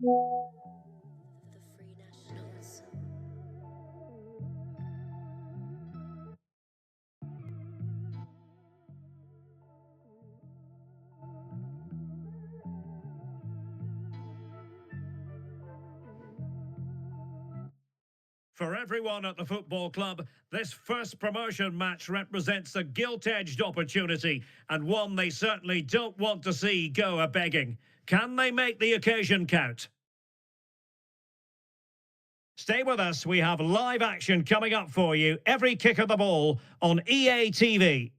Free Nationals. For everyone at the football club, this first promotion match represents a gilt-edged opportunity and one they certainly don't want to see go a-begging. Can they make the occasion count? Stay with us, we have live action coming up for you every kick of the ball on EA TV.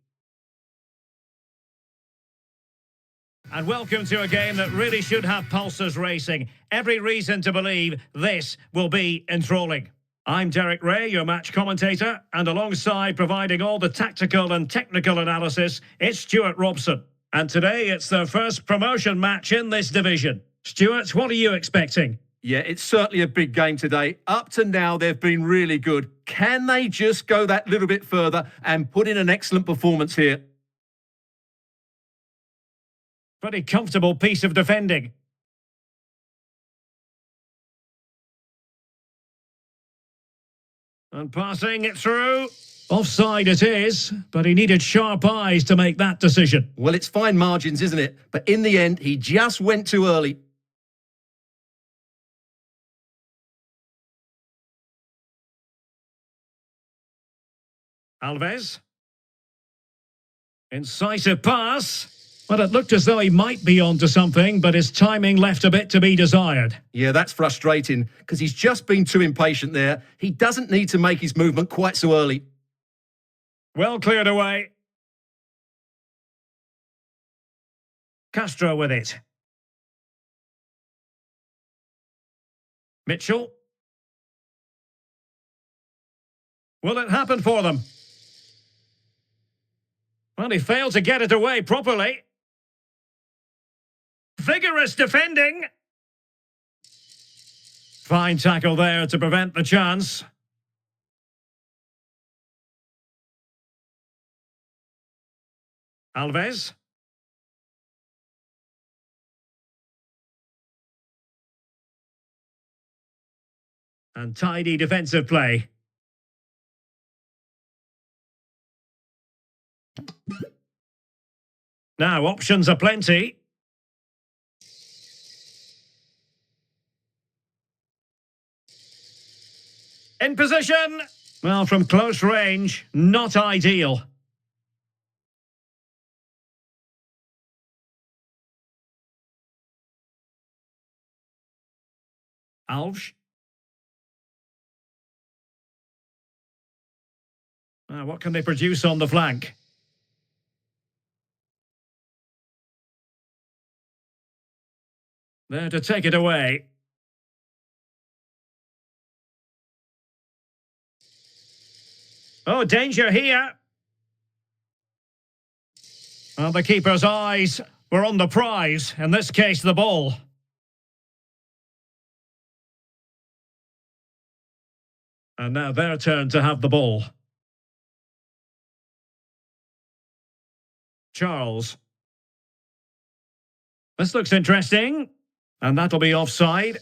And welcome to a game that really should have pulses racing. Every reason to believe this will be enthralling. I'm Derek Ray, your match commentator, and alongside providing all the tactical and technical analysis, it's Stuart Robson. And today it's their first promotion match in this division. Stuart, what are you expecting? Yeah, it's certainly a big game today. Up to now, they've been really good. Can they just go that little bit further and put in an excellent performance here? Pretty comfortable piece of defending. And passing it through. Offside it is, but he needed sharp eyes to make that decision. Well, it's fine margins, isn't it? But in the end, he just went too early. Alves. Incisive pass. Well, it looked as though he might be onto something, but his timing left a bit to be desired. Yeah, that's frustrating, because he's just been too impatient there. He doesn't need to make his movement quite so early. Well cleared away. Castro with it. Mitchell. Will it happen for them? Well, he failed to get it away properly. Vigorous defending. Fine tackle there to prevent the chance. Alves. And tidy defensive play. Now, options are plenty. In position. Well, from close range, not ideal. Alves. Now, what can they produce on the flank? There to take it away. Oh, danger here. Well, the keeper's eyes were on the prize, in this case, the ball. And now their turn to have the ball. Charles. This looks interesting. And that'll be offside.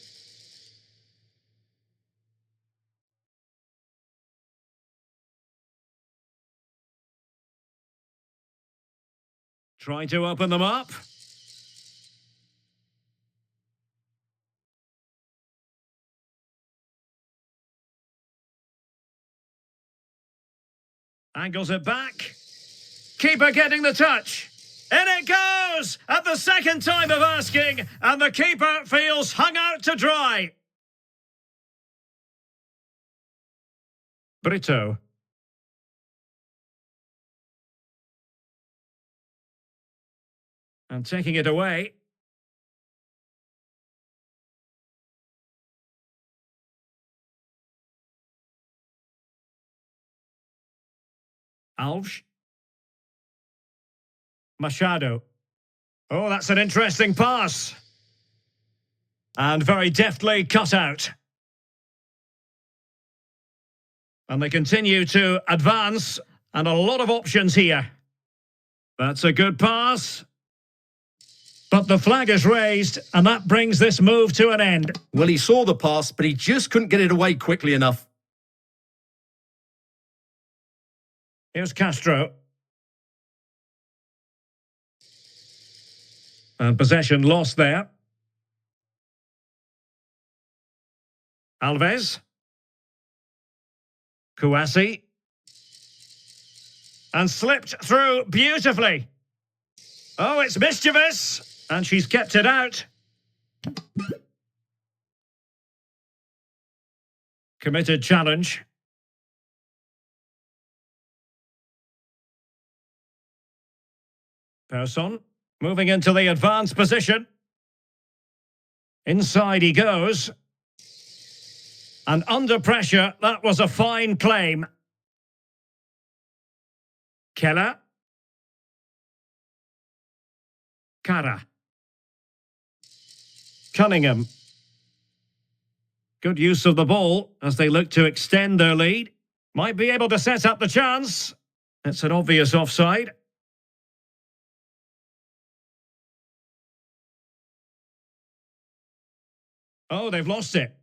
Trying to open them up. Angles it back. Keeper getting the touch. In it goes! At the second time of asking, and the keeper feels hung out to dry. Brito. And taking it away. Alves. Machado. Oh, that's an interesting pass. And very deftly cut out. And they continue to advance, and a lot of options here. That's a good pass. But the flag is raised, and that brings this move to an end. Well, he saw the pass, but he just couldn't get it away quickly enough. Here's Castro. And possession lost there. Alves. Kouassi. And slipped through beautifully. Oh, it's mischievous. And she's kept it out. Committed challenge. Persson moving into the advanced position. Inside he goes. And under pressure, that was a fine claim. Keller. Kara. Cunningham. Good use of the ball as they look to extend their lead. Might be able to set up the chance. It's an obvious offside. Oh, they've lost it.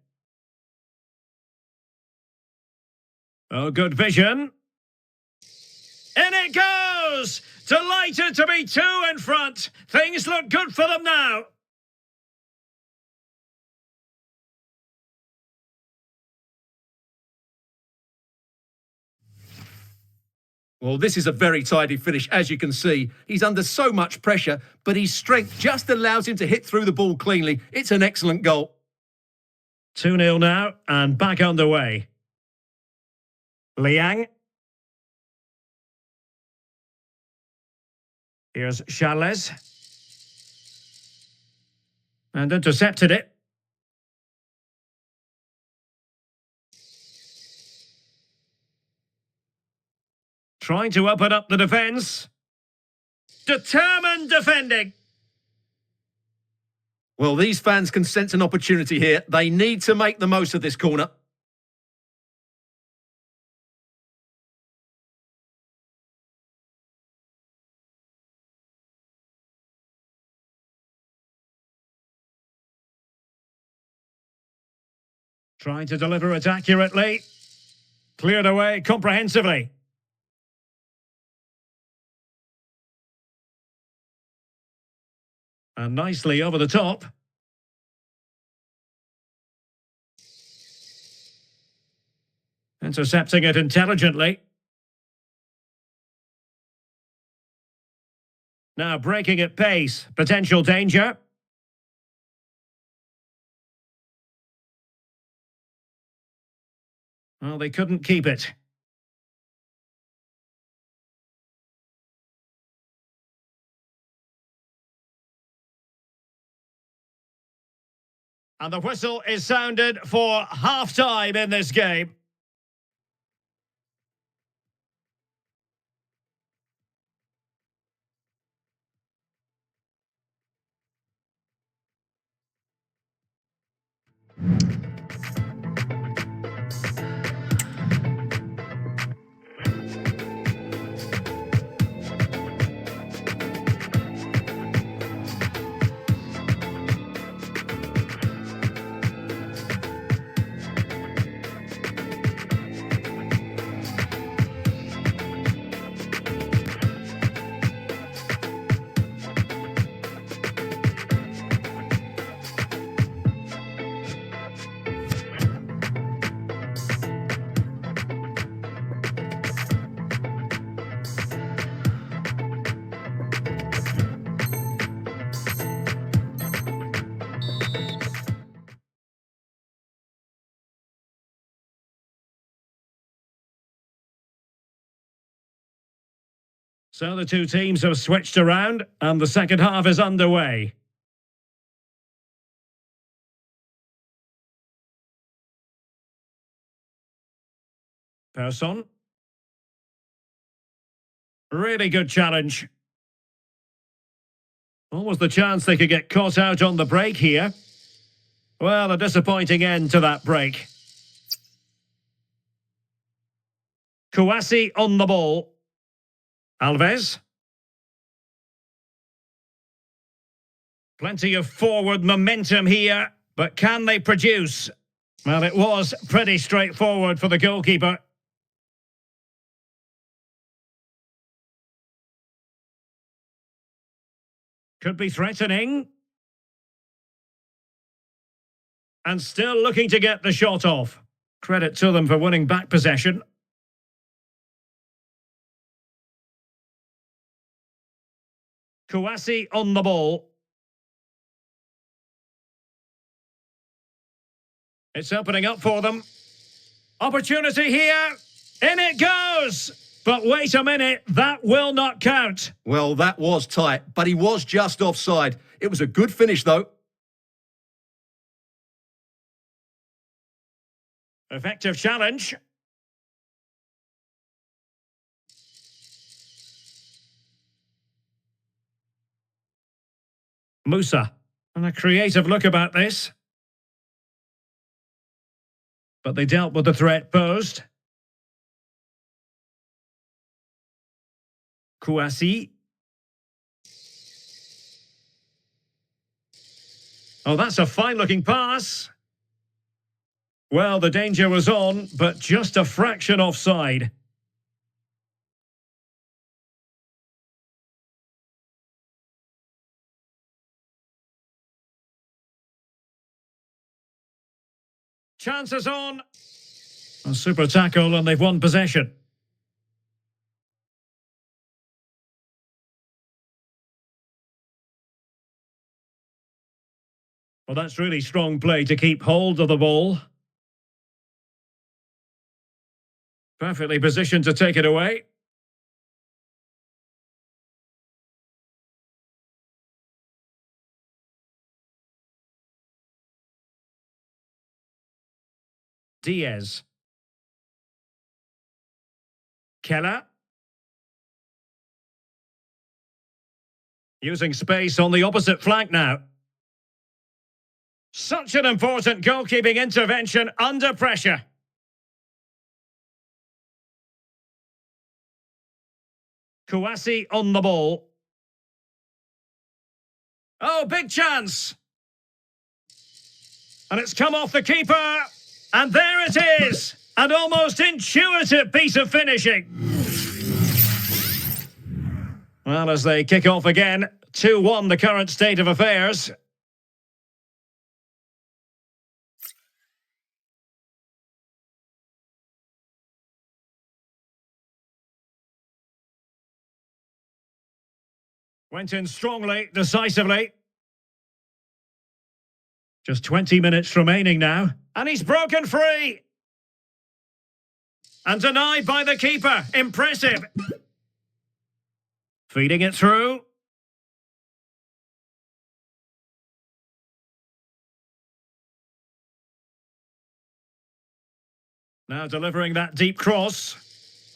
Oh, good vision. In it goes! Delighted to be two in front. Things look good for them now. Well, this is a very tidy finish, as you can see. He's under so much pressure, but his strength just allows him to hit through the ball cleanly. It's an excellent goal. 2-0 now, and back underway. Liang. Here's Charles. And intercepted it. Trying to open up the defence. Determined defending. Well, these fans can sense an opportunity here. They need to make the most of this corner. Trying to deliver it accurately. Cleared away comprehensively. And nicely over the top. Intercepting it intelligently. Now breaking at pace. Potential danger. Well, they couldn't keep it. And the whistle is sounded for half-time in this game. So the two teams have switched around and the second half is underway. Persson. Really good challenge. Almost the chance they could get caught out on the break here. Well, a disappointing end to that break. Kouassi on the ball. Alves. Plenty of forward momentum here, but can they produce? Well, it was pretty straightforward for the goalkeeper. Could be threatening. And still looking to get the shot off. Credit to them for winning back possession. Kouassi on the ball. It's opening up for them. Opportunity here. In it goes. But wait a minute, that will not count. Well, that was tight, but he was just offside. It was a good finish, though. Effective challenge. Musa. And a creative look about this. But they dealt with the threat posed. Kouassi. Oh, that's a fine-looking pass. Well, the danger was on, but just a fraction offside. Chances on. A super tackle and they've won possession. Well, that's really strong play to keep hold of the ball. Perfectly positioned to take it away. Diaz. Keller. Using space on the opposite flank now. Such an important goalkeeping intervention under pressure. Kouassi on the ball. Oh, big chance. And it's come off the keeper. And there it is. An almost intuitive piece of finishing. Well, as they kick off again, 2-1 the current state of affairs. Went in strongly, decisively. Just 20 minutes remaining now. And he's broken free. And denied by the keeper. Impressive. Feeding it through. Now delivering that deep cross.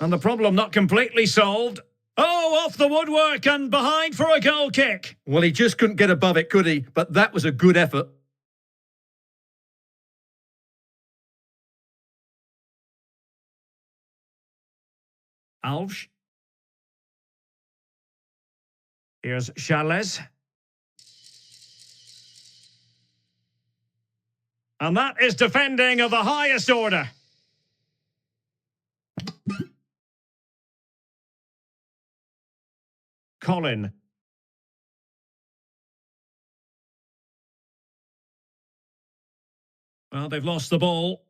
And the problem not completely solved. Oh, off the woodwork and behind for a goal kick. Well, he just couldn't get above it, could he? But that was a good effort. Alves. Here's Charles. And that is defending of the highest order. Colin. Well, they've lost the ball.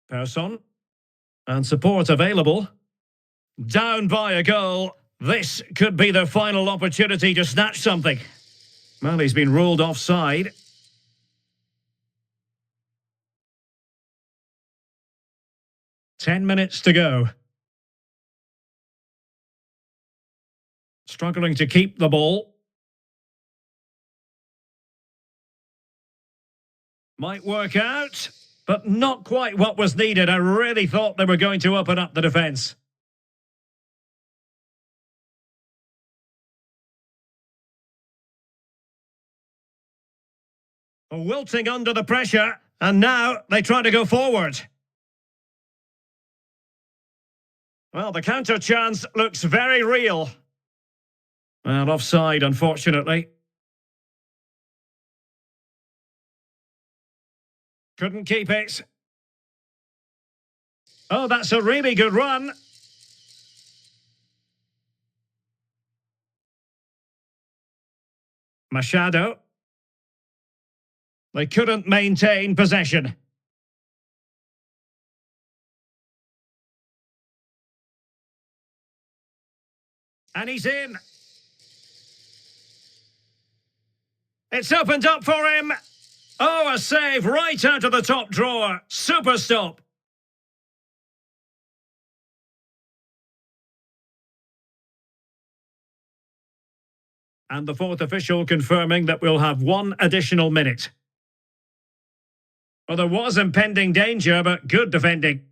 Persson. And support available. Down by a goal. This could be their final opportunity to snatch something. Well, he's been ruled offside. Ten minutes to go. Struggling to keep the ball. Might work out, but not quite what was needed. I really thought they were going to open up the defence. Wilting under the pressure, and now they try to go forward. Well, the counter chance looks very real. Well, offside, unfortunately. Couldn't keep it. Oh, that's a really good run. Machado. They couldn't maintain possession. And he's in. It's opened up for him. Oh, a save right out of the top drawer. Super stop. And the fourth official confirming that we'll have one additional minute. Well, there was impending danger, but good defending.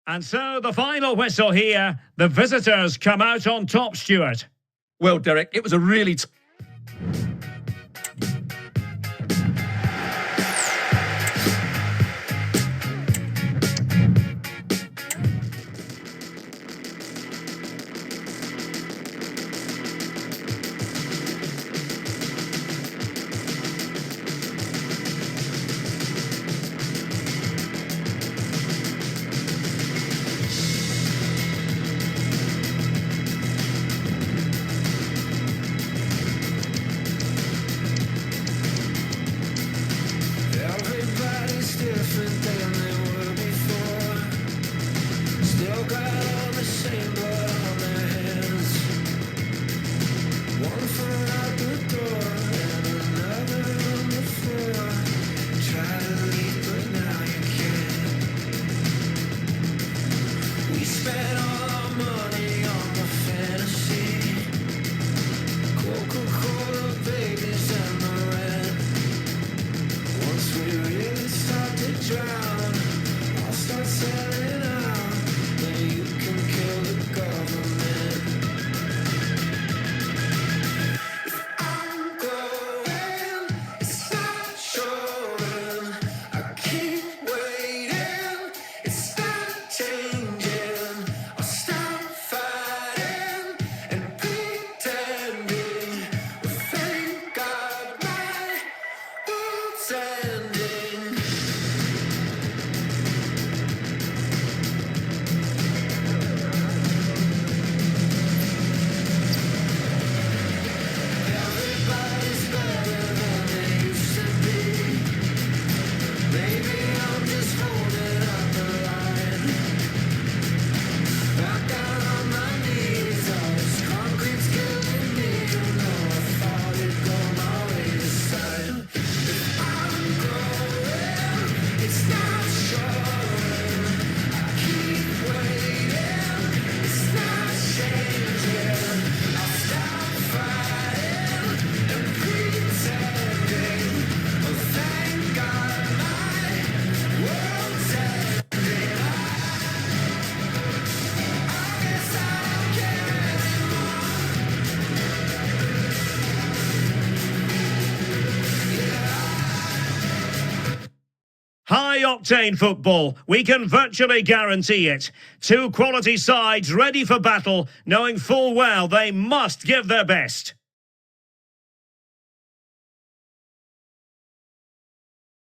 And so the final whistle here. The visitors come out on top, Stuart. Well, Derek, it was a really... Everybody's different than they were before. Still got all the same blood on their hands. One foot out the door and another on the floor. Try to leave, but now you can't. We spent all our money on the fantasy. Coca-Cola babies and the rent. Once we really start to drown, I'll start selling out. Then you can kill the government. If I'm going, it's not showing. I keep waiting, it's not changing. I'll stop fighting and pretending. But thank God my world's ending. Everybody's better than they used to be. Maybe I'm just holding up the line. Back down on my knees, all this concrete's killing me. You know I thought it'd go my way this time. If I'm going, it's not showing. I keep waiting, it's not changing. I'll stop fighting and pretending. Oh, thank God my world's ending. I guess I don't care anymore. High-octane football. We can virtually guarantee it. Two quality sides ready for battle, knowing full well they must give their best.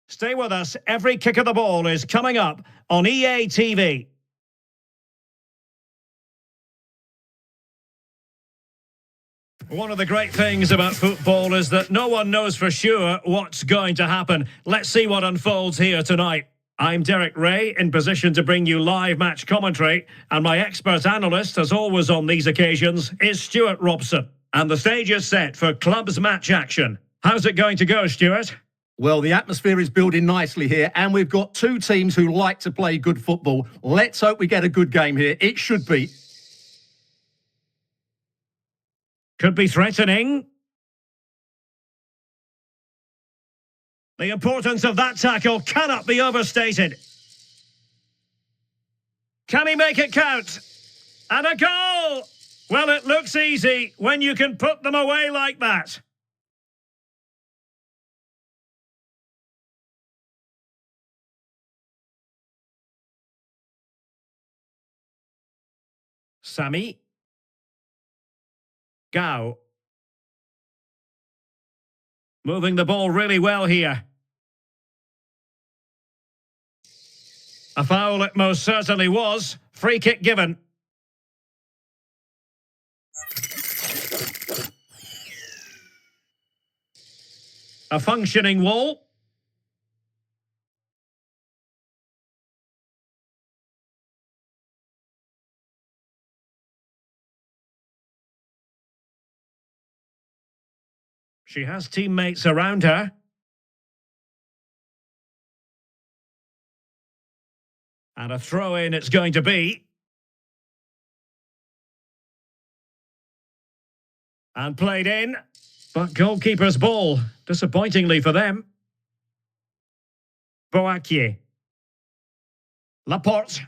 Stay with us. Every kick of the ball is coming up on EA TV. One of the great things about football is that no one knows for sure what's going to happen. Let's see what unfolds here tonight. I'm Derek Ray, in position to bring you live match commentary, and my expert analyst, as always on these occasions, is Stuart Robson. And the stage is set for clubs match action. How's it going to go, Stuart? Well, the atmosphere is building nicely here, and we've got two teams who like to play good football. Let's hope we get a good game here. It should be. Could be threatening. The importance of that tackle cannot be overstated. Can he make it count? And a goal! Well, it looks easy when you can put them away like that. Sammy. Gao. Moving the ball really well here. A foul it most certainly was. Free kick given. A functioning wall. She has teammates around her. And a throw-in it's going to be. And played in. But goalkeeper's ball, disappointingly for them. Boakier. Laporte.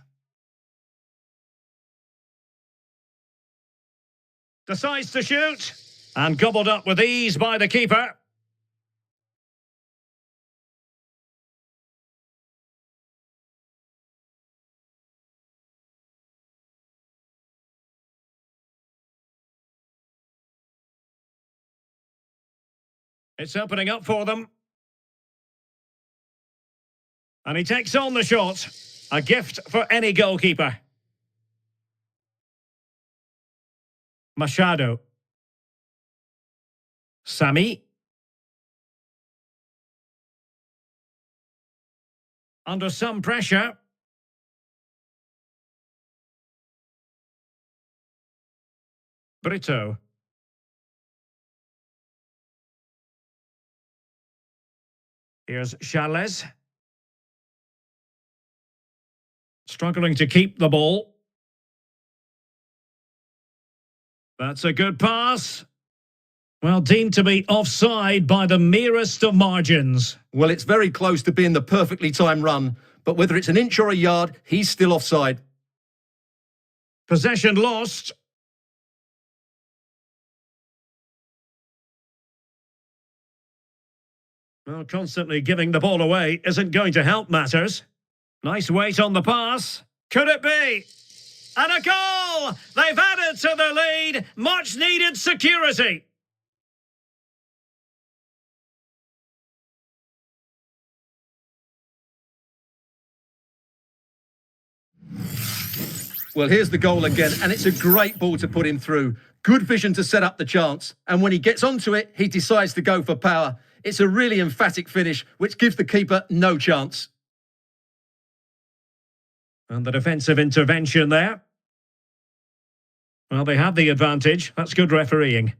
Decides to shoot. And gobbled up with ease by the keeper. It's opening up for them. And he takes on the shot. A gift for any goalkeeper. Machado. Sammy. Under some pressure. Brito. Here's Charles. Struggling to keep the ball. That's a good pass. Well, deemed to be offside by the merest of margins. Well, it's very close to being the perfectly timed run, but whether it's an inch or a yard, he's still offside. Possession lost. Well, constantly giving the ball away isn't going to help matters. Nice weight on the pass. Could it be? And a goal! They've added to the lead. Much needed security. Well, here's the goal again, and it's a great ball to put him through. Good vision to set up the chance. And when he gets onto it, he decides to go for power. It's a really emphatic finish, which gives the keeper no chance. And the defensive intervention there. Well, they have the advantage. That's good refereeing.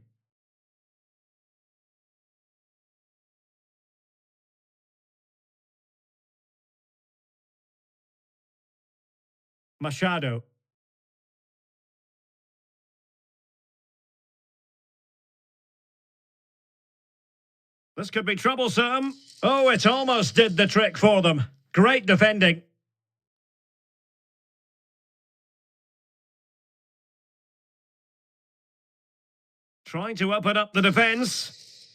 Machado. This could be troublesome. Oh, it almost did the trick for them. Great defending. Trying to open up the defence.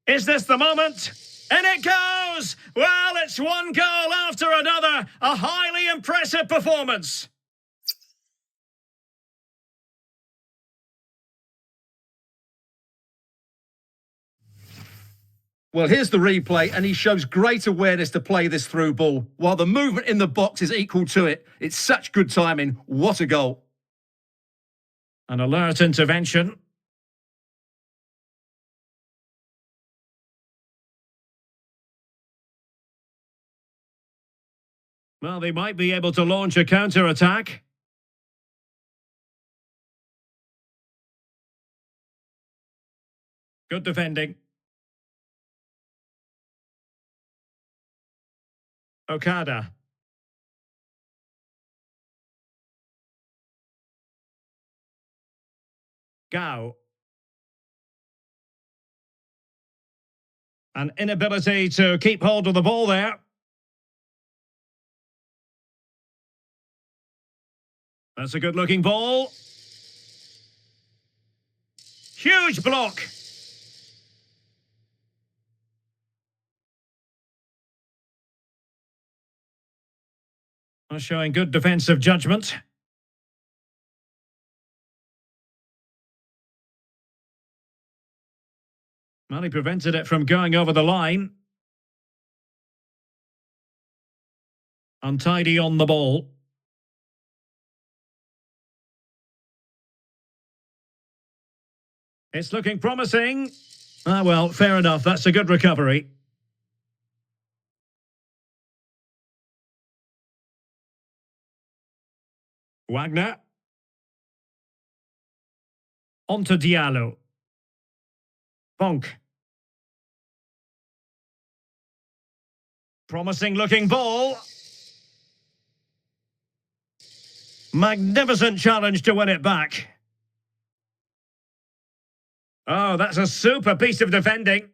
Is this the moment? And it goes! Well, it's one goal after another. A highly impressive performance. Well, here's the replay, and he shows great awareness to play this through ball, while the movement in the box is equal to it. It's such good timing. What a goal. An alert intervention. Well, they might be able to launch a counter-attack. Good defending. Okada. Gao. An inability to keep hold of the ball there. That's a good-looking ball. Huge block. Showing good defensive judgment. Well, he prevented it from going over the line. Untidy on the ball. It's looking promising. Ah, well, fair enough. That's a good recovery. Wagner. On to Diallo. Bonk. Promising looking ball. Magnificent challenge to win it back. Oh, that's a super piece of defending.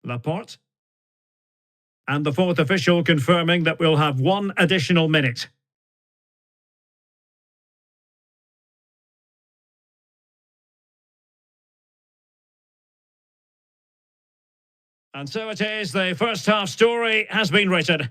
Laporte. And the fourth official confirming that we'll have one additional minute. And so it is, the first half story has been written.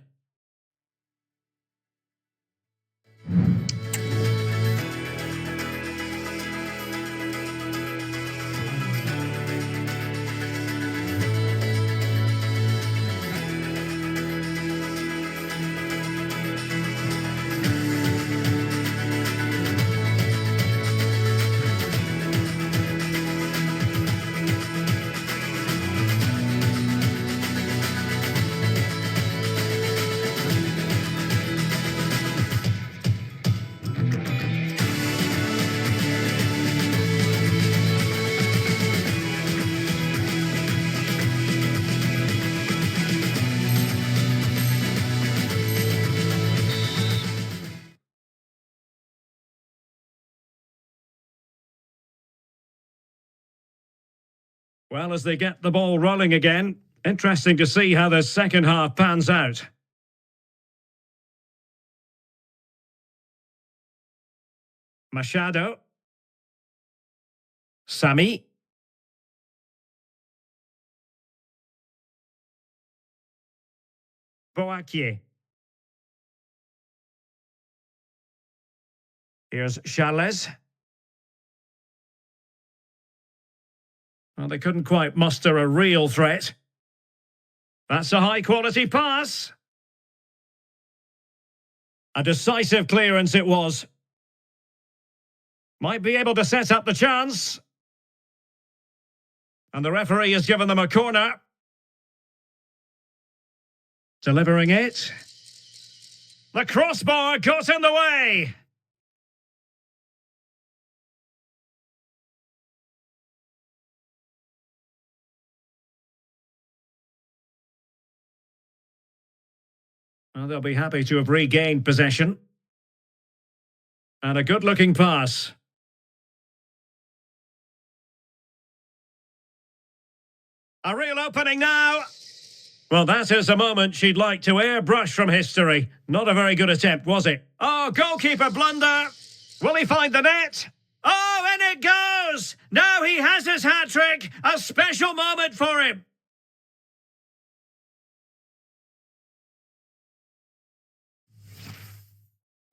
Well, as they get the ball rolling again, interesting to see how the second half pans out. Machado. Sami. Boakier. Here's Charles. Well, they couldn't quite muster a real threat. That's a high-quality pass. A decisive clearance it was. Might be able to set up the chance. And the referee has given them a corner. Delivering it. The crossbar got in the way. Well, they'll be happy to have regained possession. And a good-looking pass. A real opening now. Well, that is a moment she'd like to airbrush from history. Not a very good attempt, was it? Oh, goalkeeper blunder. Will he find the net? Oh, in it goes! Now he has his hat-trick. A special moment for him.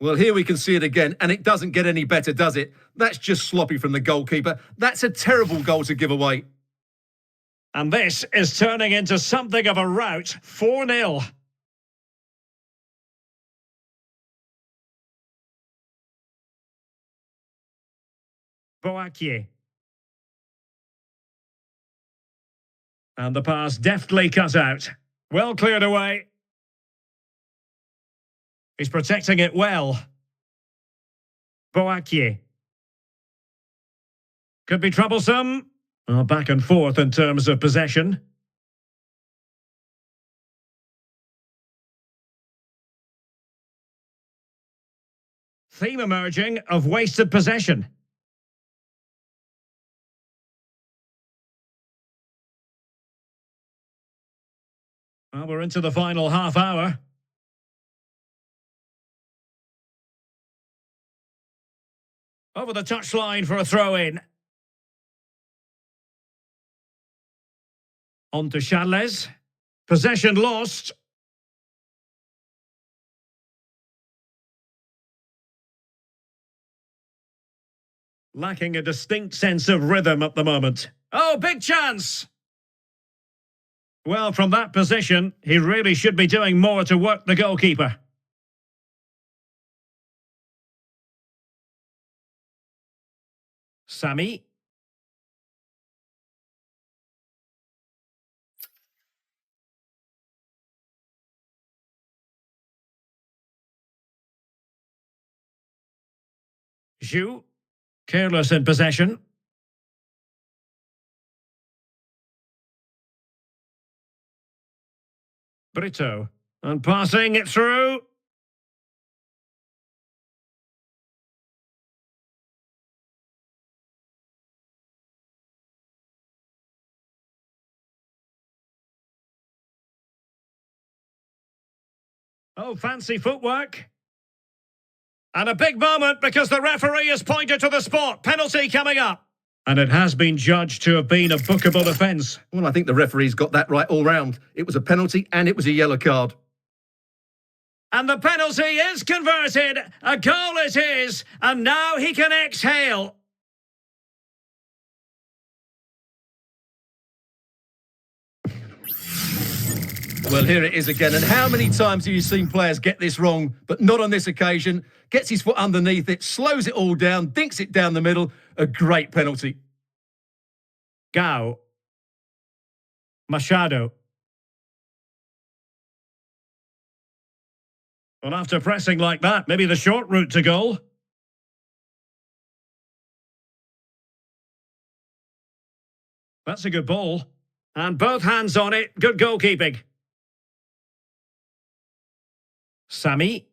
Well, here we can see it again, and it doesn't get any better, does it? That's just sloppy from the goalkeeper. That's a terrible goal to give away. And this is turning into something of a rout. 4-0. Boakier. And the pass deftly cut out. Well cleared away. He's protecting it well. Boakier. Could be troublesome. Well, back and forth in terms of possession. Theme emerging of wasted possession. Well, we're into the final half hour. Over the touchline for a throw-in. On to Charles. Possession lost. Lacking a distinct sense of rhythm at the moment. Oh, big chance! Well, from that position, he really should be doing more to work the goalkeeper. Sammy. Zhu. Careless in possession. Brito. And passing it through. Oh, fancy footwork. And a big moment because the referee has pointed to the spot. Penalty coming up. And it has been judged to have been a bookable offence. Well, I think the referee's got that right all round. It was a penalty and it was a yellow card. And the penalty is converted. A goal it is. And now he can exhale. Well, here it is again. And how many times have you seen players get this wrong, but not on this occasion? Gets his foot underneath it, slows it all down, dinks it down the middle. A great penalty. Gao. Machado. Well, after pressing like that, maybe the short route to goal. That's a good ball. And both hands on it. Good goalkeeping. Sammy.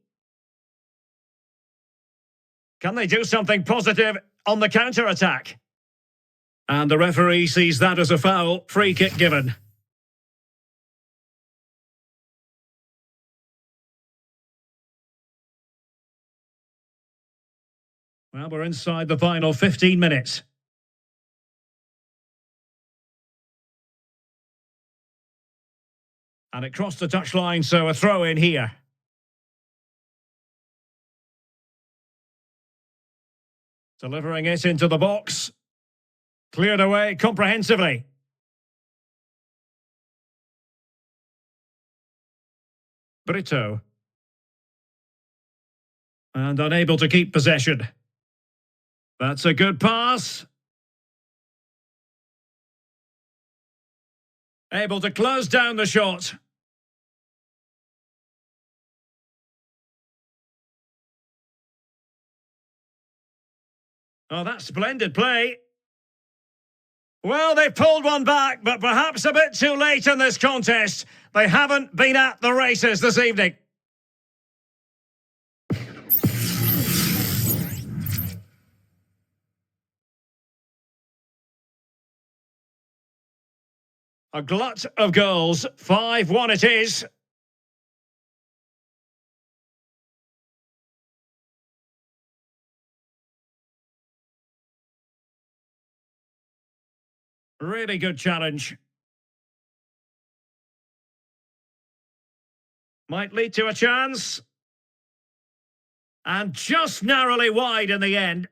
Can they do something positive on the counter-attack? And the referee sees that as a foul. Free kick given. Well, we're inside the final 15 minutes. And it crossed the touchline, so a throw in here. Delivering it into the box. Cleared away comprehensively. Brito. And unable to keep possession. That's a good pass. Able to close down the shot. Oh, that's splendid play. Well, they pulled one back, but perhaps a bit too late in this contest. They haven't been at the races this evening. A glut of goals. 5-1 it is. Really good challenge. Might lead to a chance. And just narrowly wide in the end.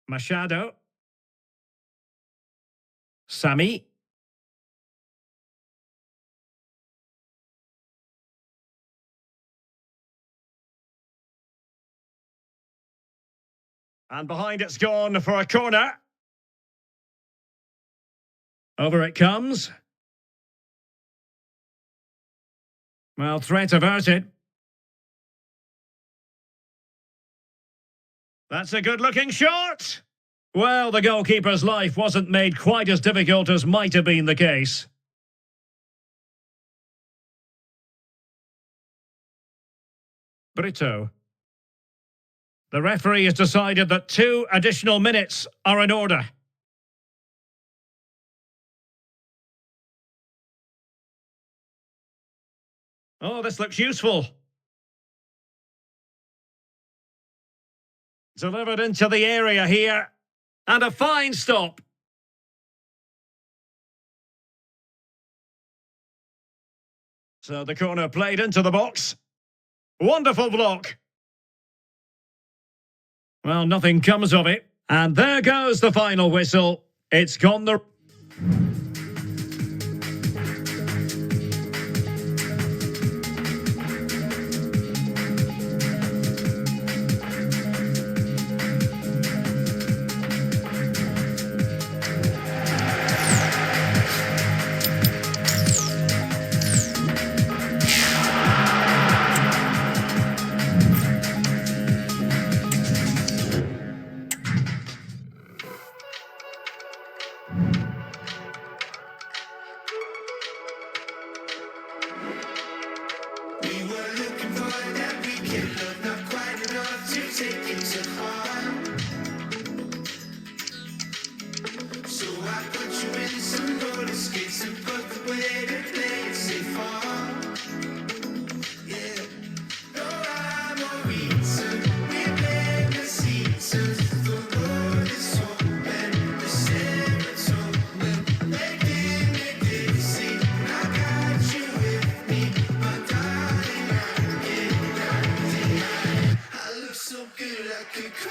Machado. Sammy. And behind it's gone for a corner. Over it comes. Well, threat averted. That's a good-looking shot. Well, the goalkeeper's life wasn't made quite as difficult as might have been the case. Brito. The referee has decided that 2 additional minutes are in order. Oh, this looks useful. Delivered into the area here. And a fine stop. So the corner played into the box. Wonderful block. Well, nothing comes of it. And there goes the final whistle. It's gone the... We were looking for that weekend love, not quite enough to take it to heart. So I put you in some roller skates and put the way to play it safe on. Yeah, no rhyme or reason. We blame the seasons. The road is open, the serotonin. They did me dizzy. I got you with me, my darling. I look so good I could cry.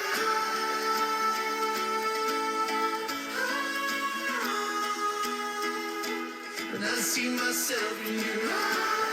And I see myself in your eyes.